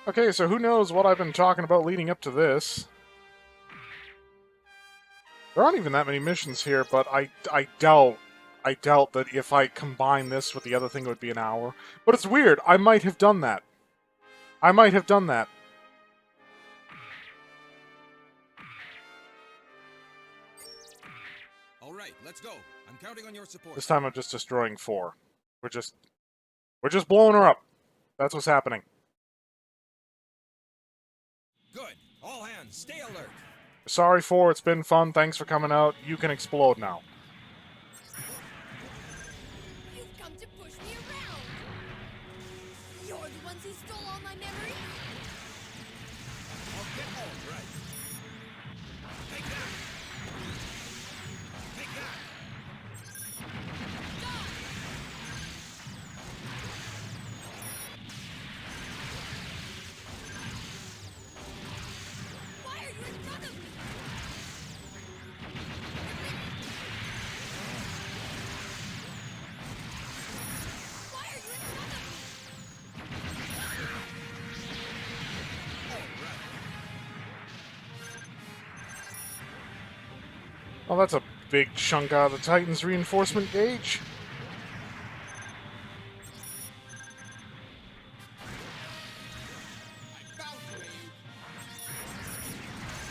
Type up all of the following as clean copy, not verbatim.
Okay, so who knows what I've been talking about leading up to this. There aren't even that many missions here, but I doubt that if I combine this with the other thing, it would be an hour. But it's weird. I might have done that. I might have done that. All right, let's go. I'm counting on your support. This time I'm just destroying 4. We're just blowing her up. That's what's happening. Good. All hands, stay alert. Sorry, 4. It's been fun. Thanks for coming out. You can explode now. You've come to push me around. You're the ones who stole all my memories. I'll get all right. Take that. Take that. Why are you in front of me? Why are you in front of me? Well, that's a big chunk out of the Titan's reinforcement gauge. I found you, Ayu.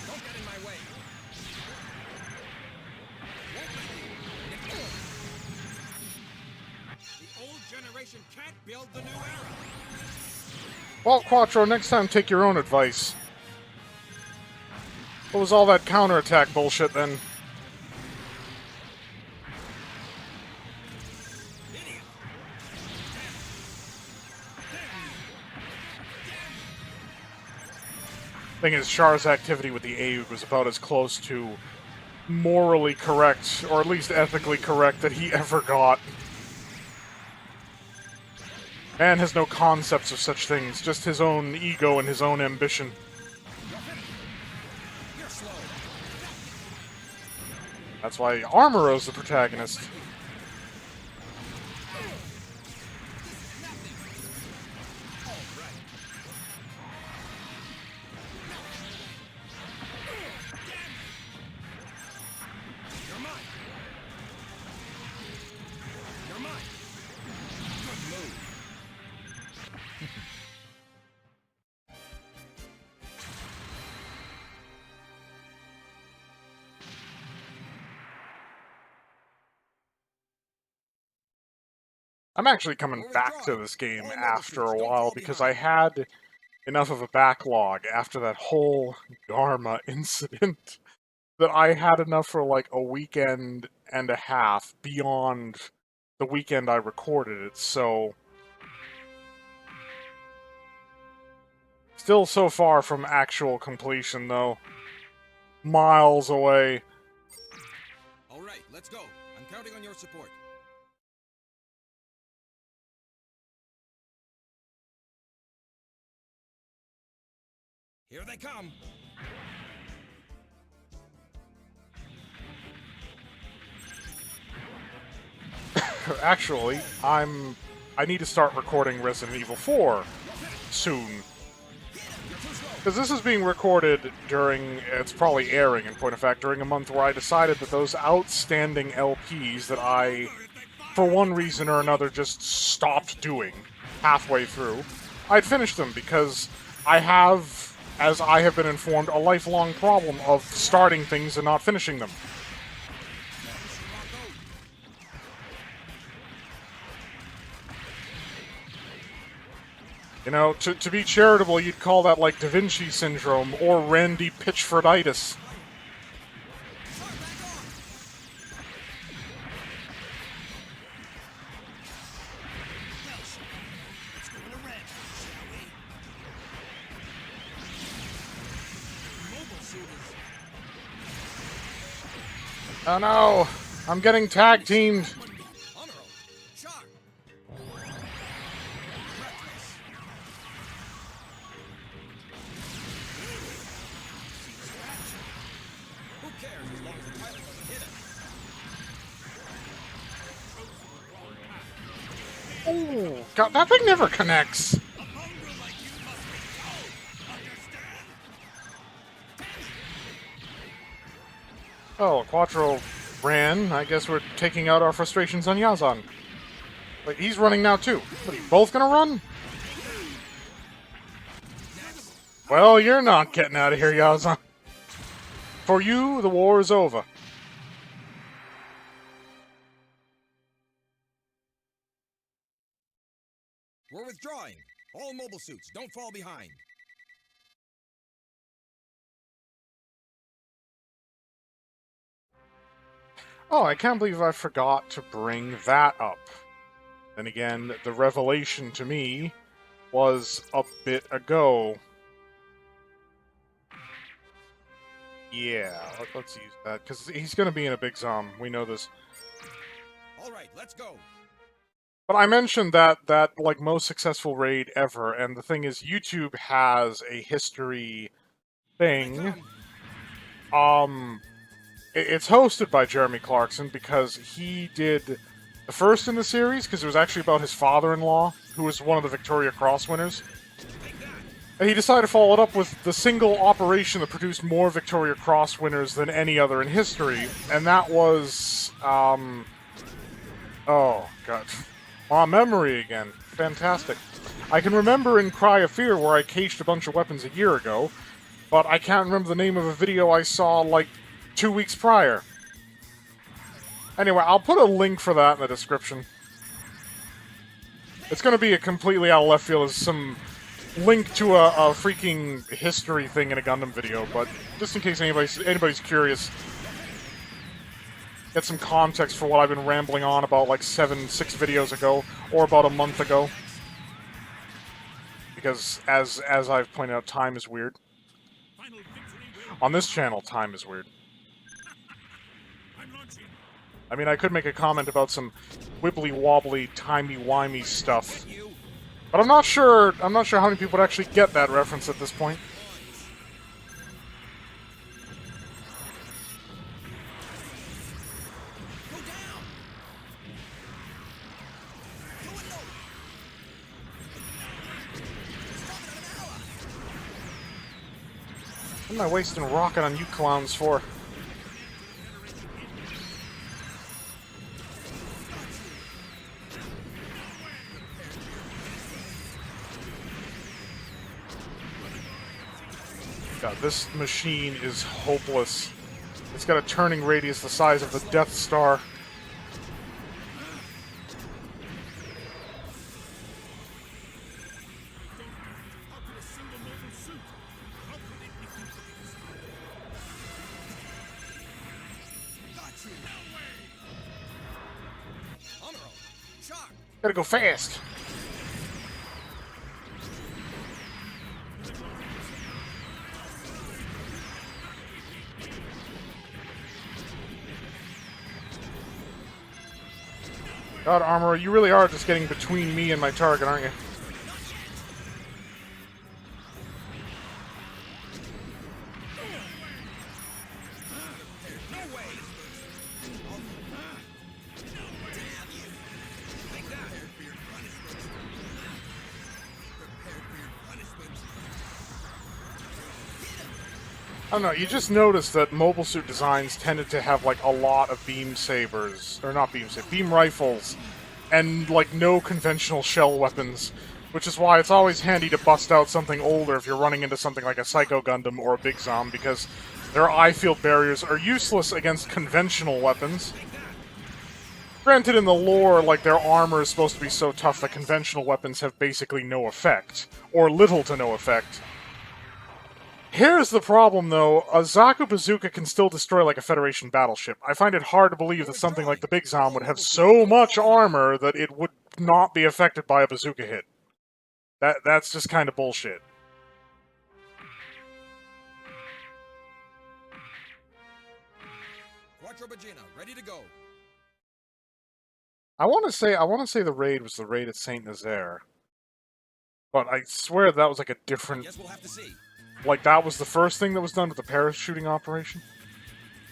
Don't get in my way. Won't let you. The old generation can't build the new era. Well, Quattro, next time take your own advice. What was all that counterattack bullshit then? Idiot. Thing is, Char's activity with the Aeug was about as close to morally correct, or at least ethically correct, that he ever got. Man has no concepts of such things, just his own ego and his own ambition. You're slow. That's why Armoro's the protagonist. All right. You're mine. You're mine. Good move. I'm actually coming back to this game after a while because I had enough of a backlog after that whole Dharma incident that I had enough for like a weekend and a half beyond the weekend I recorded it, so still so far from actual completion though. Miles away. All right, let's go. I'm counting on your support. Here they come. Actually, I need to start recording Resident Evil 4 soon. Because this is being recorded during, it's probably airing in point of fact, during a month where I decided that those outstanding LPs that I, for one reason or another, just stopped doing halfway through, I'd finish them because I have, as I have been informed, a lifelong problem of starting things and not finishing them. You know, to be charitable, you'd call that like Da Vinci syndrome or Randy Pitchforditis. Oh no! I'm getting tag teamed! Oh, God, that thing never connects! Oh, Quattro ran. I guess we're taking out our frustrations on Yazan. Wait, he's running now too. What, are you both gonna run? Well, you're not getting out of here, Yazan. For you, the war is over. We're withdrawing. All mobile suits, don't fall behind. Oh, I can't believe I forgot to bring that up. Then again, the revelation to me was a bit ago. Yeah, let's use that, because he's going to be in a big zom. We know this. All right, let's go. But I mentioned that like most successful raid ever, and the thing is, YouTube has a history thing. It's hosted by Jeremy Clarkson because he did the first in the series, because it was actually about his father-in-law, who was one of the Victoria Cross winners. And he decided to follow it up with the single operation that produced more Victoria Cross winners than any other in history, and that was, oh, God. Memory again. Fantastic. I can remember in Cry of Fear where I cached a bunch of weapons a year ago, but I can't remember the name of a video I saw, like, 2 weeks prior. Anyway, I'll put a link for that in the description. It's gonna be a completely out of left field as some link to a freaking history thing in a Gundam video, but just in case anybody's curious, get some context for what I've been rambling on about like 6 videos ago, or about a month ago. Because, as I've pointed out, time is weird. On this channel, time is weird. I mean, I could make a comment about some wibbly-wobbly, timey-wimey stuff, but I'm not sure how many people would actually get that reference at this point. What am I wasting rocket on you clowns for? God, this machine is hopeless. It's got a turning radius the size of the Death Star. Gotta go fast. God, Armor, you really are just getting between me and my target, aren't you? I don't know, you just noticed that mobile suit designs tended to have, like, a lot of beam sabers, or not beam sabers, beam rifles, and, like, no conventional shell weapons, which is why it's always handy to bust out something older if you're running into something like a Psycho Gundam or a Big Zom, because their eye field barriers are useless against conventional weapons. Granted, in the lore, like, their armor is supposed to be so tough that conventional weapons have basically no effect, or little to no effect. Here's the problem, though. A Zaku bazooka can still destroy like a Federation battleship. I find it hard to believe that something like the Big Zom would have so much armor that it would not be affected by a bazooka hit. That's just kind of bullshit. Quattro ready to go. I want to say the raid was the raid at Saint Nazaire, but I swear that was like a different. Guess we'll have to see. Like, that was the first thing that was done with the parachuting operation?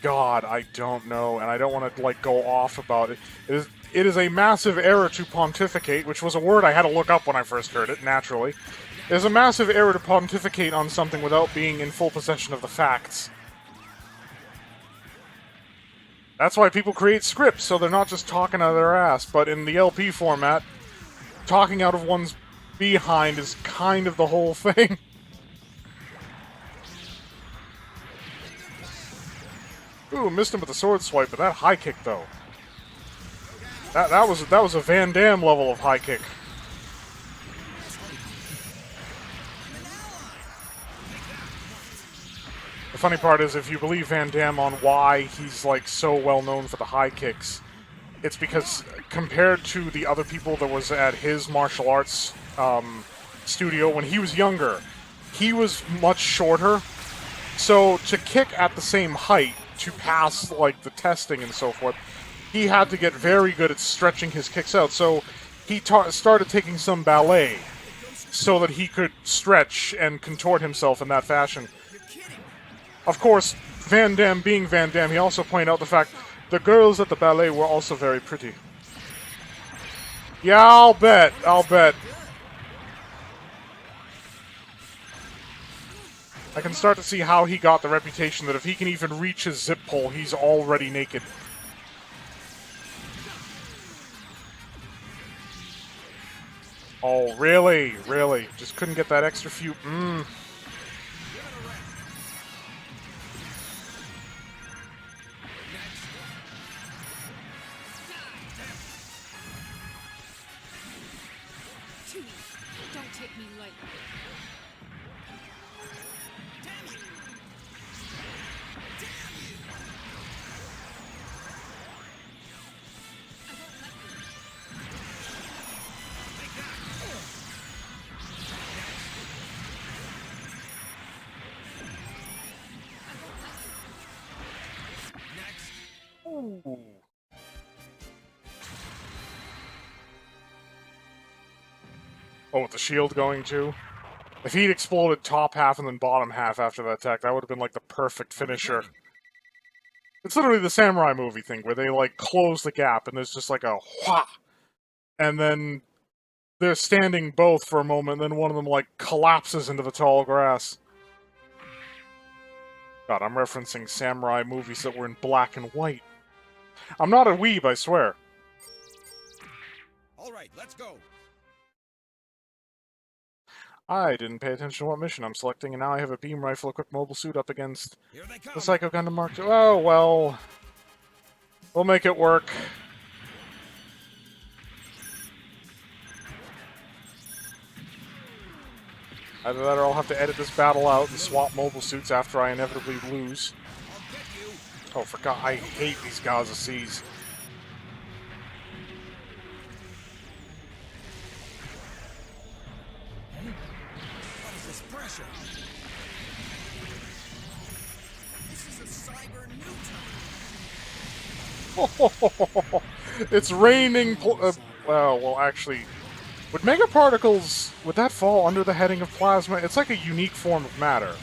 God, I don't know, and I don't want to, like, go off about it. It is a massive error to pontificate, which was a word I had to look up when I first heard it, naturally. It is a massive error to pontificate on something without being in full possession of the facts. That's why people create scripts, so they're not just talking out of their ass. But in the LP format, talking out of one's behind is kind of the whole thing. Ooh, missed him with the sword swipe, but that high kick though. That was a Van Damme level of high kick. The funny part is, if you believe Van Damme on why he's like so well known for the high kicks, it's because compared to the other people that was at his martial arts studio when he was younger, he was much shorter. So to kick at the same height to pass like the testing and so forth, he had to get very good at stretching his kicks out. So he started taking some ballet so that he could stretch and contort himself in that fashion. Of course, Van Damme being Van Damme, he also pointed out the fact the girls at the ballet were also very pretty. Yeah, I'll bet. I'll bet. I can start to see how he got the reputation that if he can even reach his zip pole, he's already naked. Oh, really? Really? Just couldn't get that extra few... Don't take me lightly. Ooh. Oh, with the shield going too? If he'd exploded top half and then bottom half after that attack, that would have been like the perfect finisher. It's literally the samurai movie thing, where they like close the gap and there's just like a wha, and then they're standing both for a moment, and then one of them like collapses into the tall grass. God, I'm referencing samurai movies that were in black and white. I'm not a weeb, I swear. All right, let's go. I didn't pay attention to what mission I'm selecting, and now I have a beam rifle equipped mobile suit up against Here they come. the Psycho Gundam Mark II. Oh, well. We'll make it work. Either that or I'll have to edit this battle out and swap mobile suits after I inevitably lose. I'll get you. Oh, for God, I hate these Gaza Seas. What is this pressure? This is a cyber Newton. It's raining. Well, actually, would megaparticles, would that fall under the heading of plasma? It's like a unique form of matter.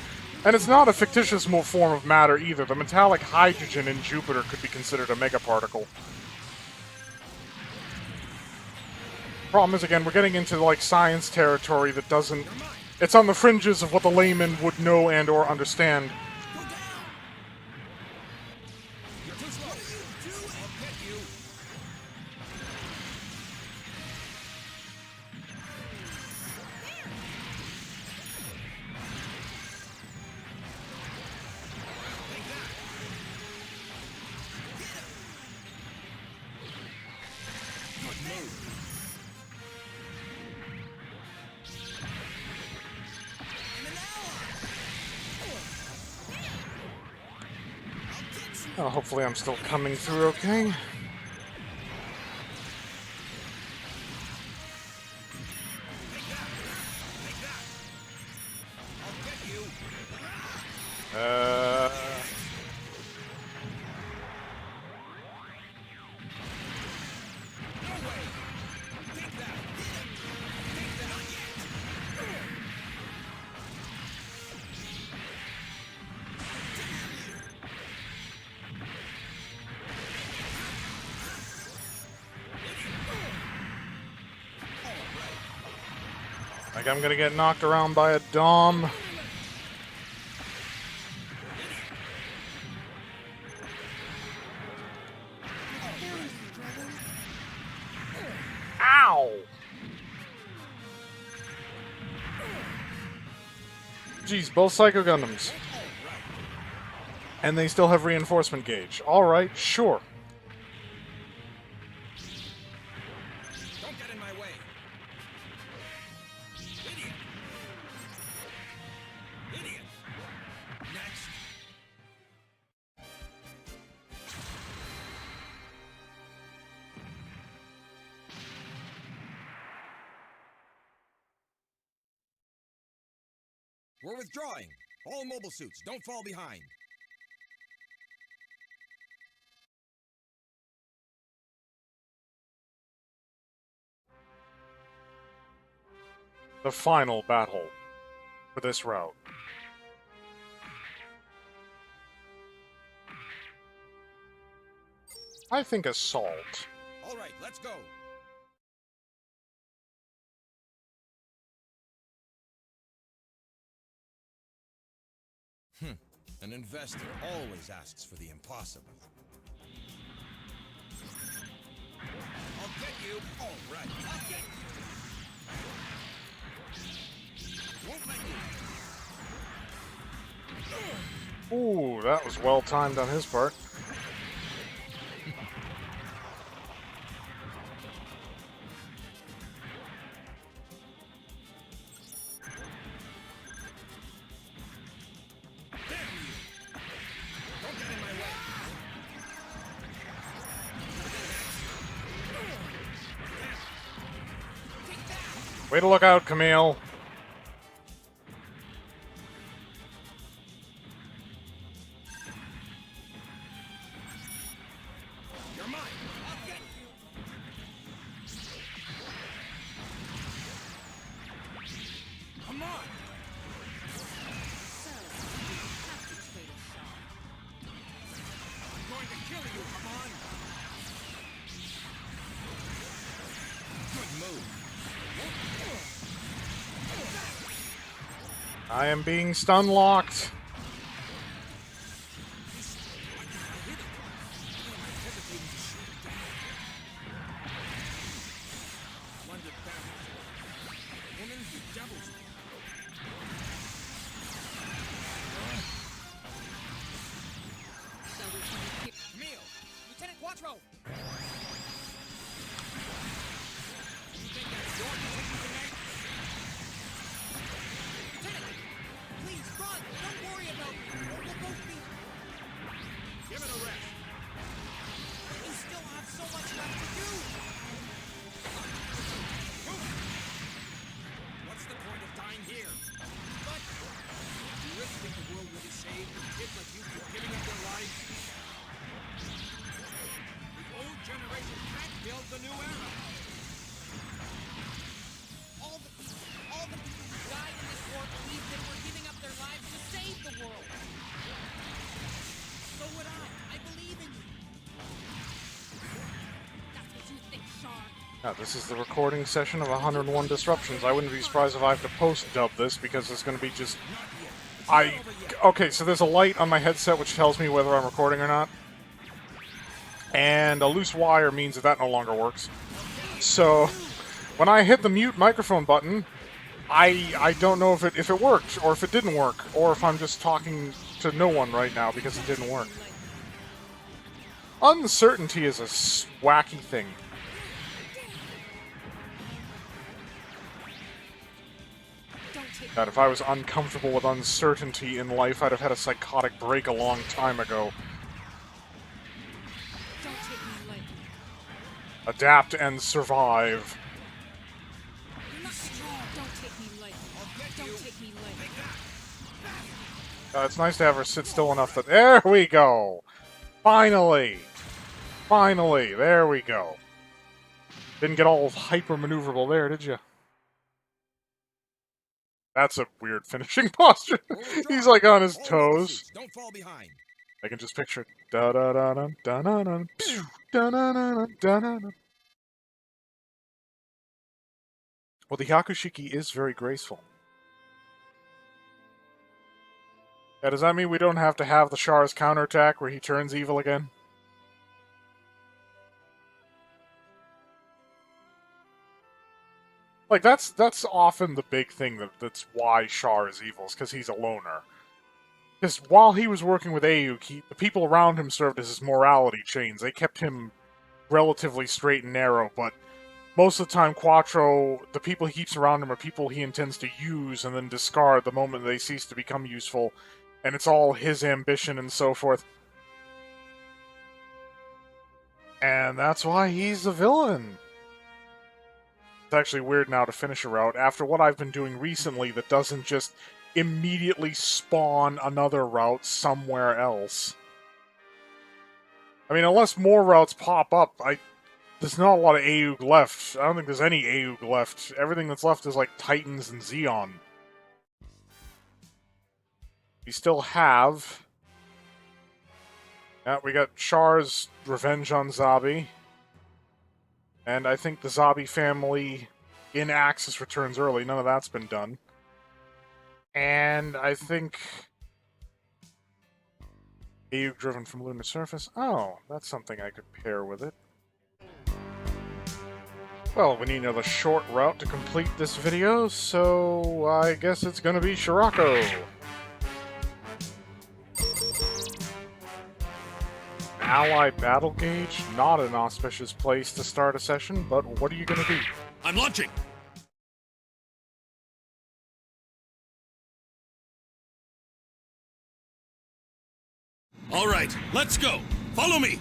And it's not a fictitious form of matter either. The metallic hydrogen in Jupiter could be considered a megaparticle. Problem is, again, we're getting into like science territory that doesn't... It's on the fringes of what the layman would know and or understand. Go down. You're too slow. I'll get you. Oh, hopefully I'm still coming through okay. Like I'm gonna get knocked around by a Dom. Geez, both Psycho Gundams. And they still have reinforcement gauge. Alright, sure. Don't get in my way. Idiot. Idiot. Next. We're withdrawing. All mobile suits, don't fall behind. The final battle for this route. I think assault. All right, let's go. An investor always asks for the impossible. I'll get you. All right, I'll get you. Won't let you. Ooh, that was well timed on his part. Don't get in my way. Take that. Way to look out, Camille. You're mine. I'll get you. Come on. I'm going to kill you. Come on. Good move. I am being stun locked. Camille, Lieutenant Quattro. You think that's your decision to make? Lieutenant, please run. Don't worry about me. Or we'll both be. Give it a rest. You still have so much left to do. What's the point of dying here? But do you really think the world will be saved if kids like you keep giving up their lives? The old generation can't build the new era. All the people who died in this war believed they were giving up their lives to save the world. So would I. I believe in you. That's what you think, Char. Now, this is the recording session of 101 Disruptions. I wouldn't be surprised if I have to post-dub this, because it's going to be just... Okay, so there's a light on my headset which tells me whether I'm recording or not. And a loose wire means that no longer works. So, when I hit the mute microphone button, I don't know if it worked, or if it didn't work, or if I'm just talking to no one right now because it didn't work. Uncertainty is a wacky thing. God, if I was uncomfortable with uncertainty in life, I'd have had a psychotic break a long time ago. Don't take me lightly. Adapt and survive. You're not strong. Don't take me lightly. Don't take me lightly. It's nice to have her sit still enough that... There we go! Finally! Finally! There we go. Didn't get all hyper-maneuverable there, did you? That's a weird finishing posture. He's like on his toes. Don't fall behind. I can just picture it. Da da da da da da da da da da da da. Well, the Hyakushiki is very graceful. Yeah, does that mean we don't have to have the Char's counterattack where he turns evil again? Like, that's often the big thing that's why Char is evil, is because he's a loner. Because while he was working with Ayuk, the people around him served as his morality chains. They kept him relatively straight and narrow, but most of the time, Quattro, the people he keeps around him are people he intends to use and then discard the moment they cease to become useful, and it's all his ambition and so forth. And that's why he's a villain. It's actually weird now to finish a route after what I've been doing recently that doesn't just immediately spawn another route somewhere else. I mean, unless more routes pop up, there's not a lot of Ayuk left. I don't think there's any Ayuk left. Everything that's left is like Titans and Xeon. We still have... Yeah, we got Char's revenge on Zabi. And I think the Zabi family in Axis returns early. None of that's been done. And I think... Ayuk driven from lunar surface. Oh, that's something I could pair with it. Well, we need another short route to complete this video, so I guess it's gonna be Scirocco. Ally battle gauge? Not an auspicious place to start a session, but what are you gonna do? I'm launching! All right, let's go! Follow me!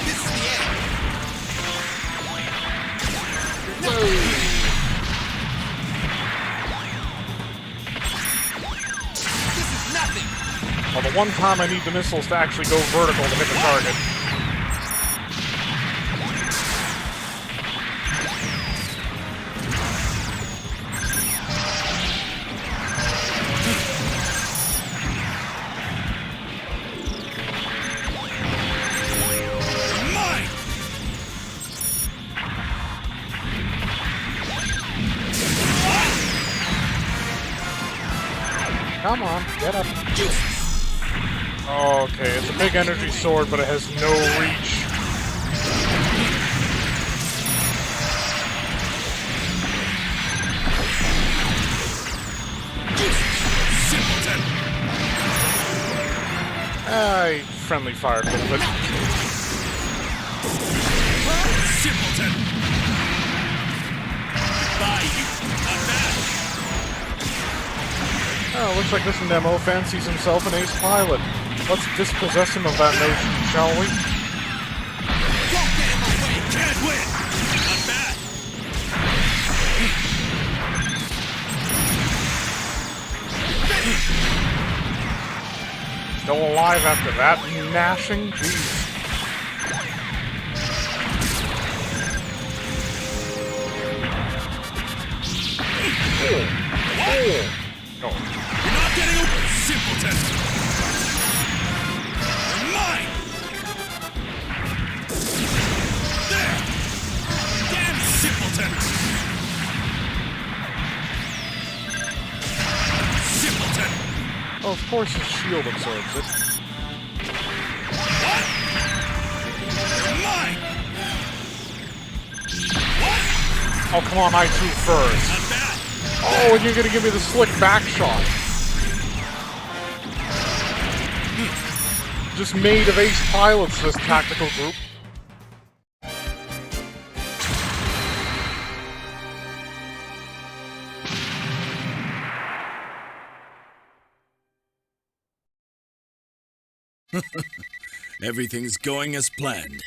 This is the end. This is nothing. Well, the one time I need the missiles to actually go vertical to hit the target. Come on, get up. Okay, it's a big energy sword, but it has no reach. Friendly fired a little bit. Simpleton! Bye, you! Not bad! Oh, looks like this Nemo fancies himself an ace pilot. Let's dispossess him of that notion, shall we? Don't get in my way! Can't win! Not bad! Still alive after that gnashing? Jeez. No. You're not getting over simpleton! You're mine! There! Damn simpleton! Simpleton! Oh, of course his shield absorbs it. What? You're mine! What? Oh, come on, I too first. Not bad! Oh, and you're gonna give me the slick back shot. Just made of ace pilots, this tactical group. Everything's going as planned.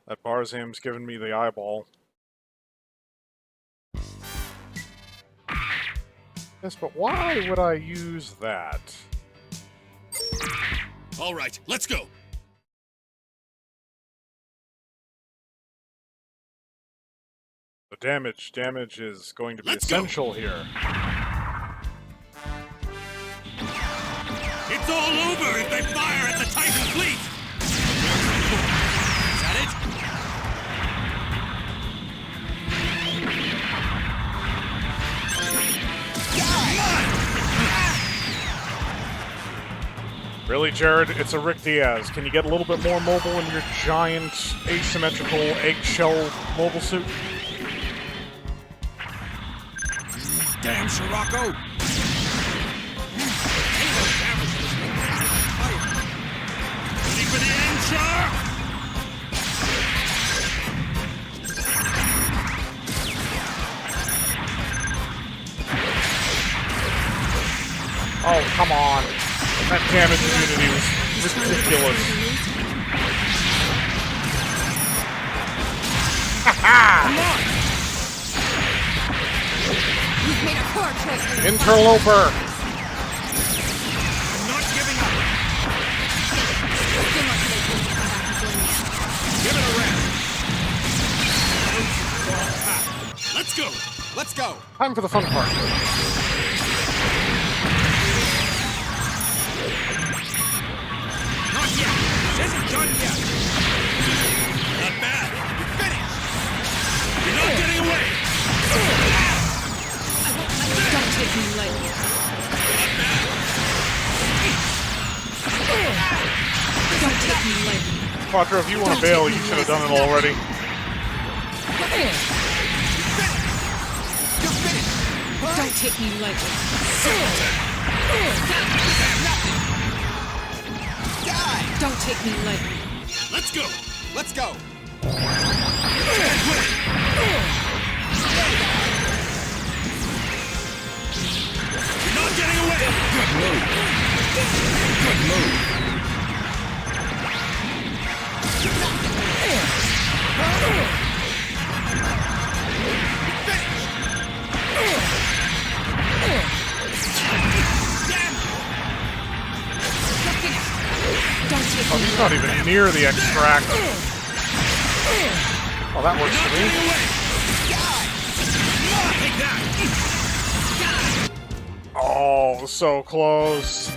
That Barzam's given me the eyeball. Yes, but why would I use that? All right, let's go. The damage is going to be Let's go. essential here. It's all over if they fire at the Titan fleet. Is that it? Really, Jared? It's a Rick Diaz. Can you get a little bit more mobile in your giant, asymmetrical, eggshell mobile suit? Damn, Scirocco! Ready for the end, Char? Oh, come on. That damage immunity was ridiculous. Come on! You've made a poor choice. Interloper! I'm not giving up! Still not today, please come back and join me. Give it a rest! Let's go! Let's go! Time for the fun part. Not yet! Isn't done yet! Not bad! You're finished! You're not getting away! Don't take me lightly. Not bad! Don't take me lightly. Quattro, if you want to bail, you should have done it already. You're finished! Don't take me lightly. Die! Don't take me lightly. Let's go! Let's go! You're not getting away! Good move! Good move! Don't take Oh, me he's not even near the extract. Oh, that works Not for getting me. away! Take that! Oh, so close.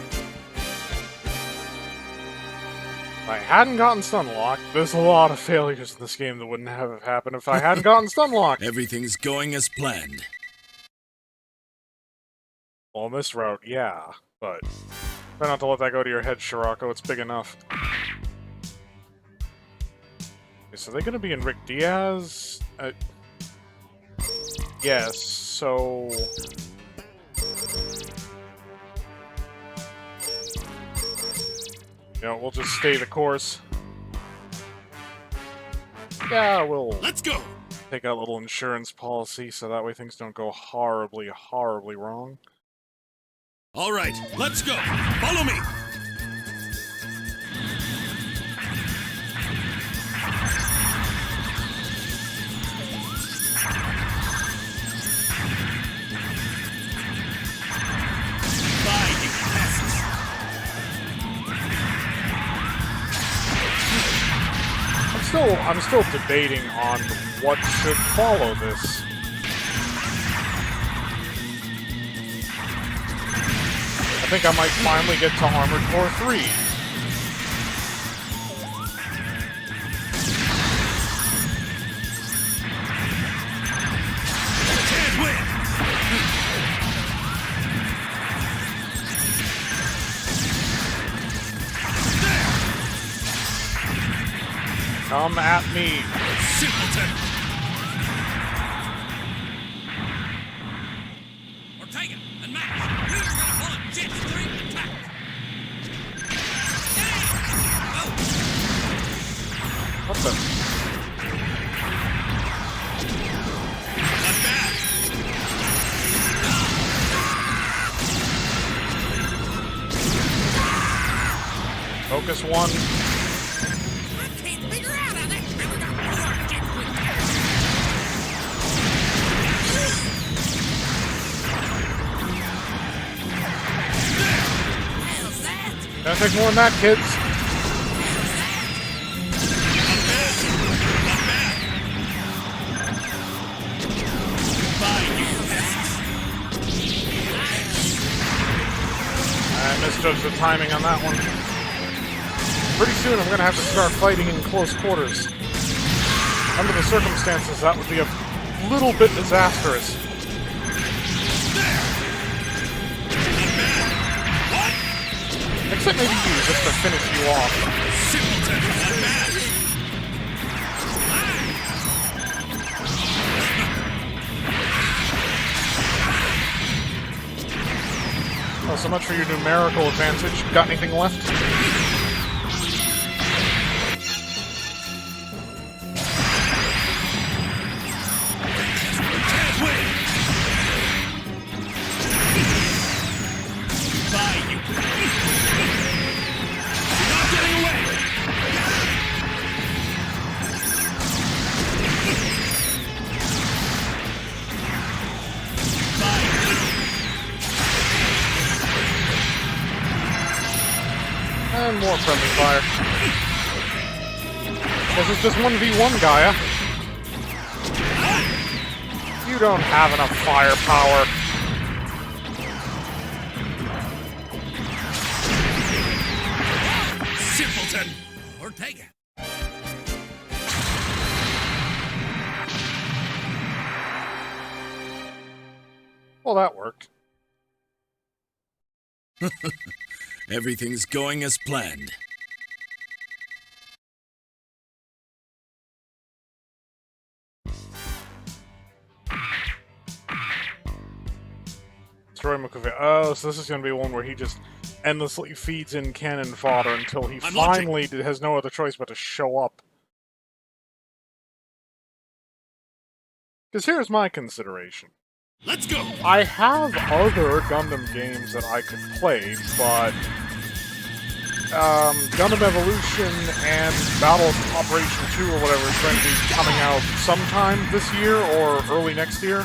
If I hadn't gotten Stunlocked, there's a lot of failures in this game that wouldn't have happened if I hadn't gotten Stunlocked. Everything's going as planned. Well, on this route, yeah, but try not to let that go to your head, Scirocco. It's big enough. Okay, so they're gonna be in Rick Diaz? Yes, so... You know, we'll just stay the course. Yeah, we'll Let's go! take out a little insurance policy so that way things don't go horribly, horribly wrong. All right, let's go! Follow me! Bye, you pests! I'm still debating on what should follow this. I think I might finally get to Armored Core 3. Can't win! Come at me. Simpleton! Ortega and Max, we're gonna launch Jet Stream attack! What the? Not bad! Focus one. I can't figure out how that ever got more Jet Stream. How's that? Gonna take more than that, kids. Bye, you pests! I misjudged the timing on that one. Pretty soon I'm gonna have to start fighting in close quarters. Under the circumstances, that would be a little bit disastrous. guess it may be you, just to finish you off. Simpleton, not bad. Well, so much for your numerical advantage. Got anything left? Can't win. Bye, you. You're not getting away. And more friendly fire. This is just 1v1, Gaia. You don't have enough firepower. Simpleton. Or take it. Well, that worked. Everything's going as planned. Troy McAvey. Oh, so this is going to be one where he just endlessly feeds in cannon fodder until he I'm finally has no other choice but to show up. Because here's my consideration. Let's go. I have other Gundam games that I could play, but Gundam Evolution and Battle Operation 2 or whatever is going to be coming out sometime this year or early next year.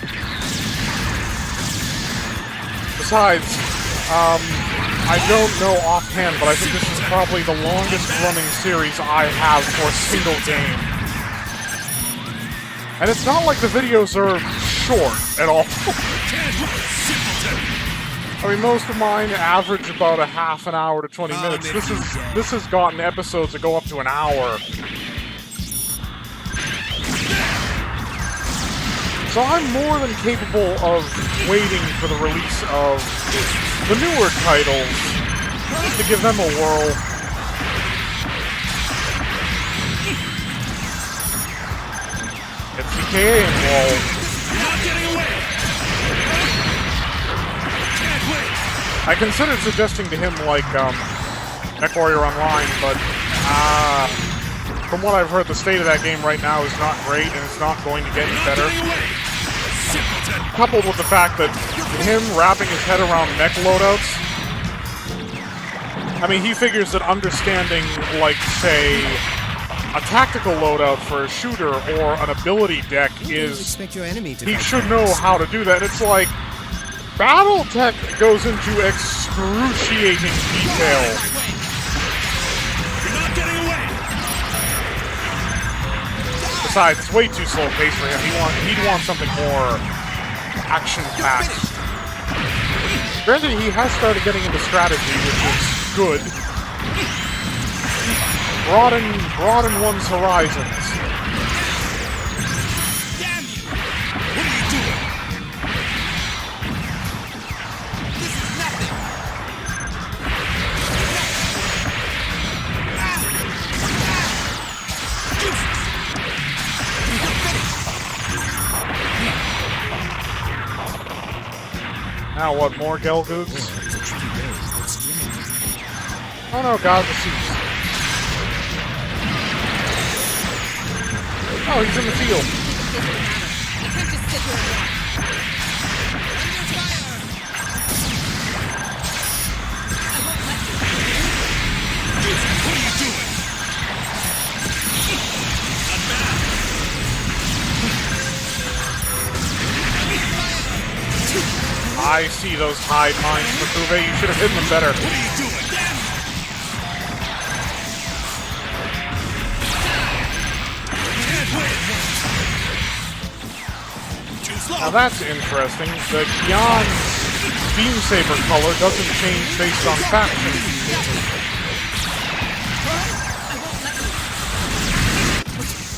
Besides, I don't know offhand, but I think this is probably the longest running series I have for a single game. And it's not like the videos are short at all. I mean, most of mine average about a half an hour to 20 minutes. This has gotten episodes that go up to an hour. So I'm more than capable of waiting for the release of the newer titles to give them a whirl. It's CKA involved. Not getting away. Can't wait. I considered suggesting to him, like, MechWarrior Online, but, from what I've heard, the state of that game right now is not great, and it's not going to get any better. Coupled with the fact that him wrapping his head around mech loadouts, I mean, he figures that understanding, like, say, a tactical loadout for a shooter or an ability deck is... Expect your enemy to he should know how to do that. It's like, Battletech goes into excruciating detail. You're not getting away. Besides, it's way too slow paced for him. He'd want something more action-packed. Granted, he has started getting into strategy, which is good. Broaden one's horizons. Damn you! What are you doing? This is nothing. Now what, more Gelgoogs? Oh no, God, the seas. Oh, he's in the field. You can't just sit here and watch. What are you doing? Not bad. I see those high mines, Makuve. You should have hidden them better. What are you doing? Damn it! Can't win. Too slow. Now that's interesting. The Gyan Beam Saber color doesn't change based on faction.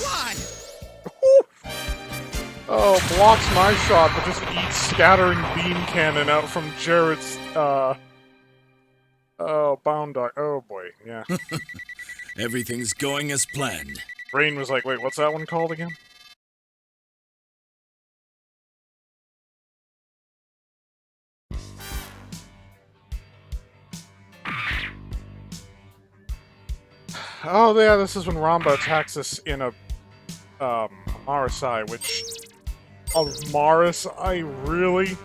Why? Oh, blocks my shot, but just eats scattering beam cannon out from Jared's Oh, bound dog. Oh boy, yeah. Everything's going as planned. Brain was like, wait, what's that one called again? Oh yeah, this is when Ramba attacks us in a Marasai, which Marasai really?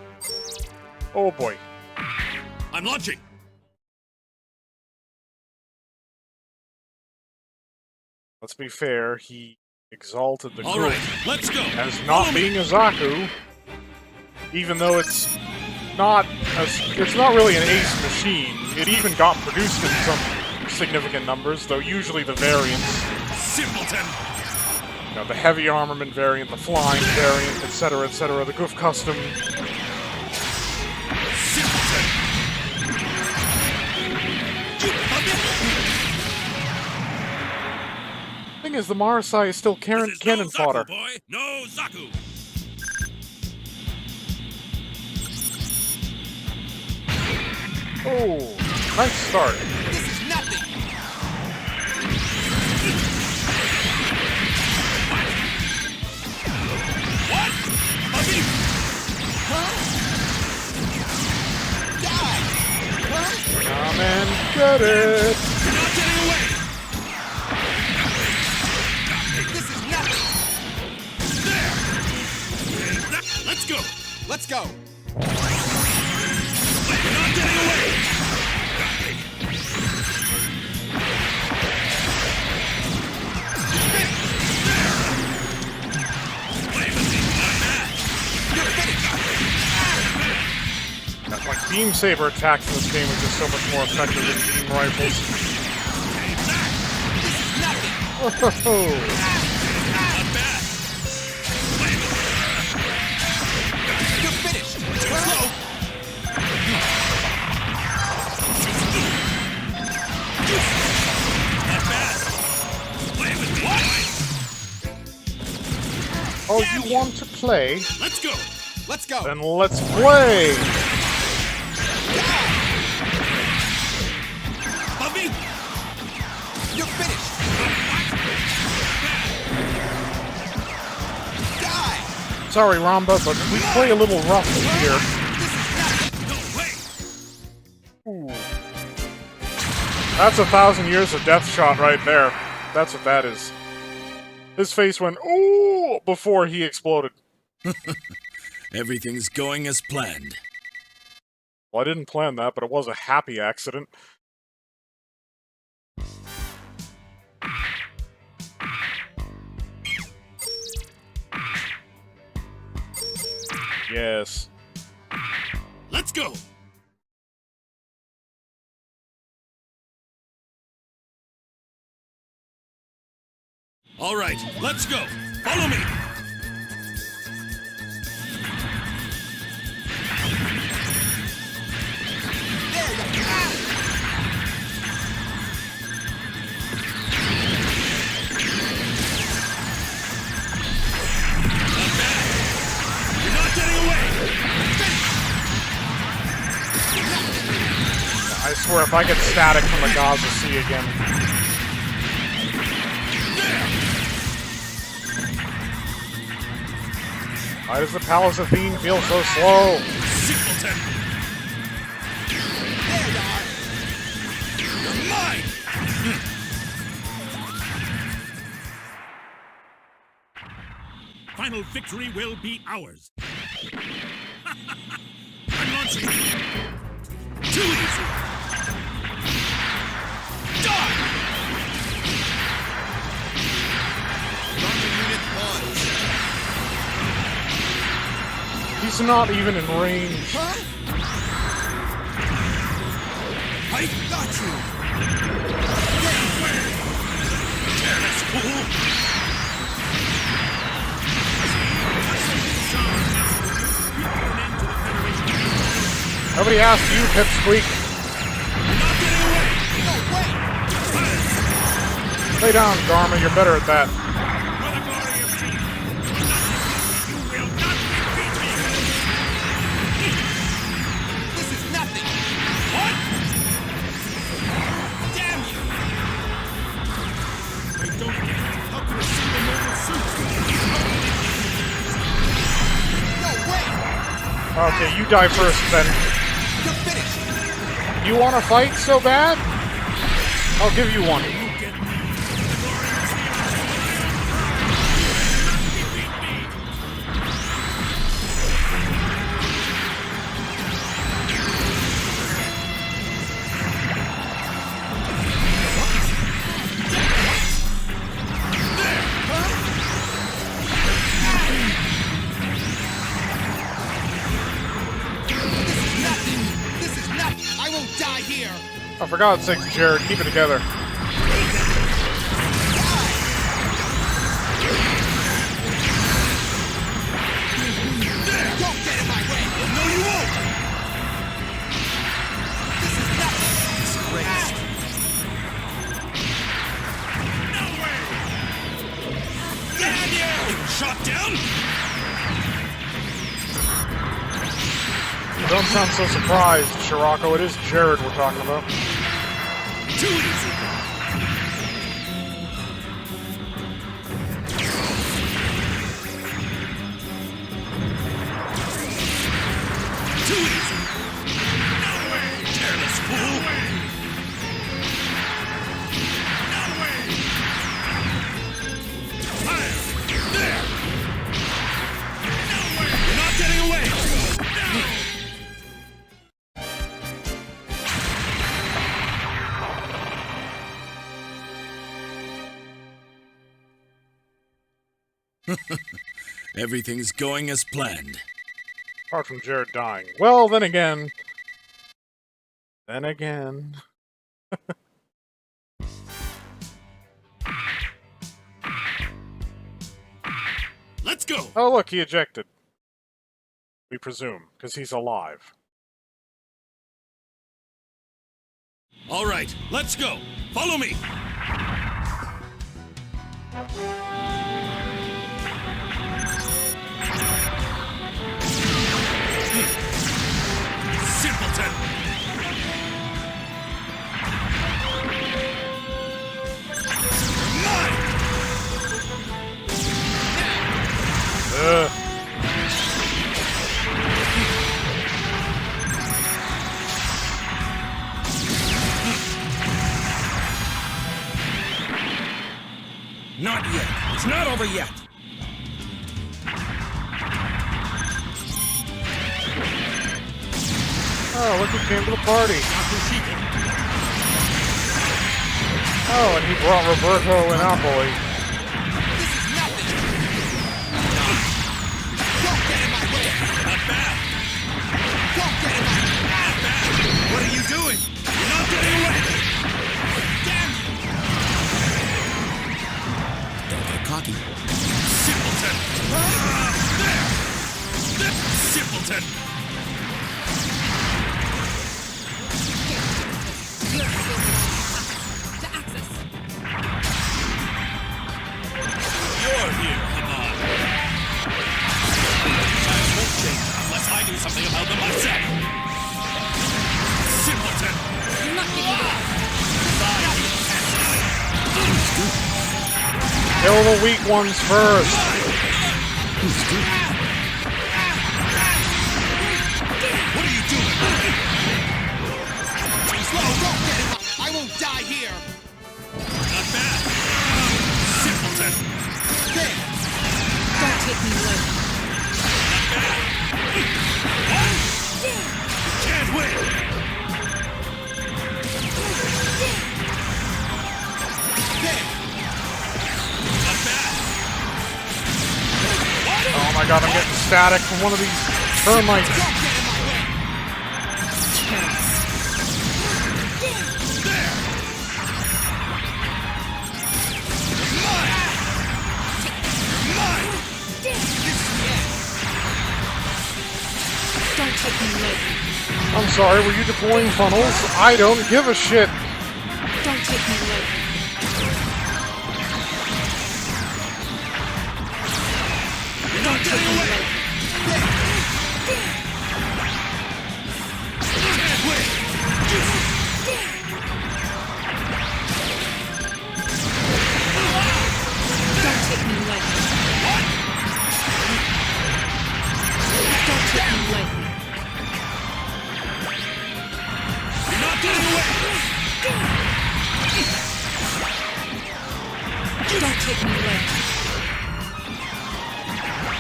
Oh boy. I'm launching. Let's be fair, he exalted the All group right, let's go. as Follow not me. being a Zaku, even though it's not really an ace machine. It even got produced in some significant numbers, though usually the variants, Simpleton. you know, the heavy armament variant, the flying variant, etc., the Goof Custom. Simpleton. You puppet. Thing is, the Marasai is still This is cannon no fodder. Zaku, boy. No Zaku. Oh, nice start. This is nothing. What? Puppy. Die. Come and get it. You're not getting away. This is nothing. There. Let's go. Let's go. You're not getting away. Play with me, not that. You're finished. Like beam saber attacks in this game are just so much more effective than beam rifles. Take that. This is nothing. Oh, Not bad. Play with me. You're finished. Slow. Not bad. Play with me. What? oh, you want to play? Let's go. Let's go. Then let's play. Puppy. You're finished. Die. Sorry, Ramba, but we play a little rough here. This is nothing. No way. Ooh. That's 1,000 years of death shot right there. That's what that is. His face went, ooh, before he exploded. Everything's going as planned. Well, I didn't plan that, but it was a happy accident. Yes. Let's go. All right, let's go. Follow me. There you go. Ah! Not bad. You're not getting away. I swear, if I get static from the Gaza Sea again. Why does the Palace of Fiend feel so slow? Simpleton. There you are. You're mine. Final victory will be ours. I'm launching. Too easy. Die! Rocket unit launched. He's not even in range. Huh? I Got you. careless fool. Nobody asked you, Pipsqueak. Not getting away. No way. Lay down, Dharma. You're better at that. For the glory of Zeta. You will not defeat me. This is nothing. What? Okay, you die first, then. You're finished. You want to fight so bad? I'll give you one. This is nothing. I won't die here. Oh, for God's sake, Jared, keep it together. Don't get in my way. No, you won't. This is nothing. Disgraced. No way. Get out here. You were shot down. You don't sound so surprised, Scirocco. It is Jared we're talking about. Too easy. Too easy. No way. Careless fool. No way. Fire. There. No way. You're not getting away. No. Everything's going as planned. Apart from Jared dying. Well, then again. Then again. Let's go! Oh, look, he ejected. We presume, because he's alive. All right, let's go! Follow me! Simpleton! Mine! Ugh. Not yet. It's not over yet. Oh, look who came to the party. Oh, and he brought Roberto and Napoli. This is nothing. Don't get in my way. Not bad. Don't get in my way. Not bad. What are you doing? You're not getting away. Damn you. Don't get cocky. Simpleton. There. Simpleton. To access. You're here, come on. Times won't change unless I do something about them myself. Simpleton. You're not getting up. Kill the weak ones first. What are you doing? Slow, don't get it. I won't die here. Not bad. Simpleton. There. Don't take me lightly. Can't win. There. Not bad. Oh my god, I'm getting static from one of these termites. Don't get in my way. There. Mine. Mine. Don't take me lightly. I'm sorry, were you deploying funnels? I don't give a shit. Don't take me lightly. You're not getting away. Can't win. Don't take me lightly. Don't take me lightly.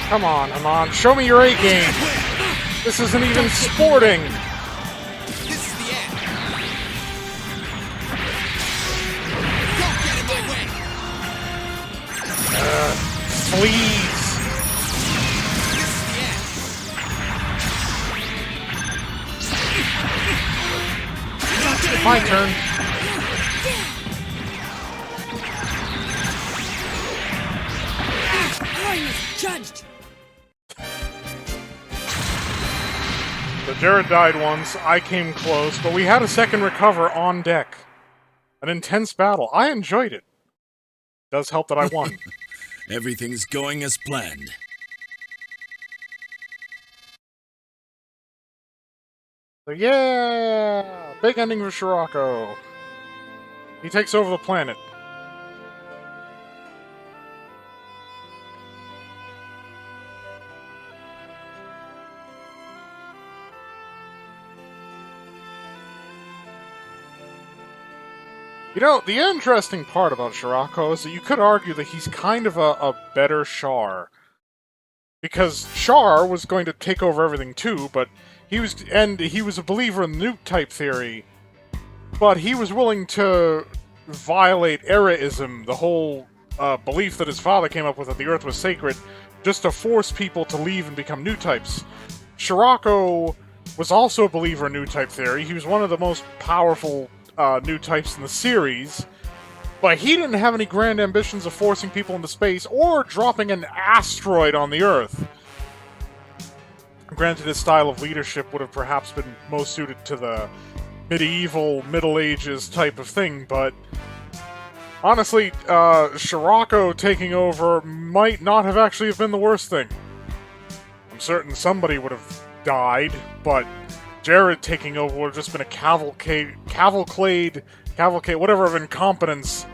Come on, Amon, show me your A game. This isn't even sporting. This is the end. Don't get in my way. Please. This is the end. Not getting My turn. I was judged. So Jared died once, I came close, but we had a second recover on deck. An intense battle. I enjoyed it. Does help that I won. Everything's going as planned. So yeah! Big ending for Scirocco. He takes over the planet. You know, the interesting part about Scirocco is that you could argue that he's kind of a better Char. Because Char was going to take over everything too, but he was a believer in the nuke type theory, but he was willing to violate Eraism, the whole belief that his father came up with that the Earth was sacred, just to force people to leave and become new types. Scirocco was also a believer in new type theory. He was one of the most powerful new types in the series, but he didn't have any grand ambitions of forcing people into space or dropping an asteroid on the Earth. Granted, his style of leadership would have perhaps been most suited to the medieval, Middle Ages type of thing, but honestly, Scirocco taking over might not have actually been the worst thing. I'm certain somebody would have died, but Jared taking over would have just been a cavalcade, whatever, of incompetence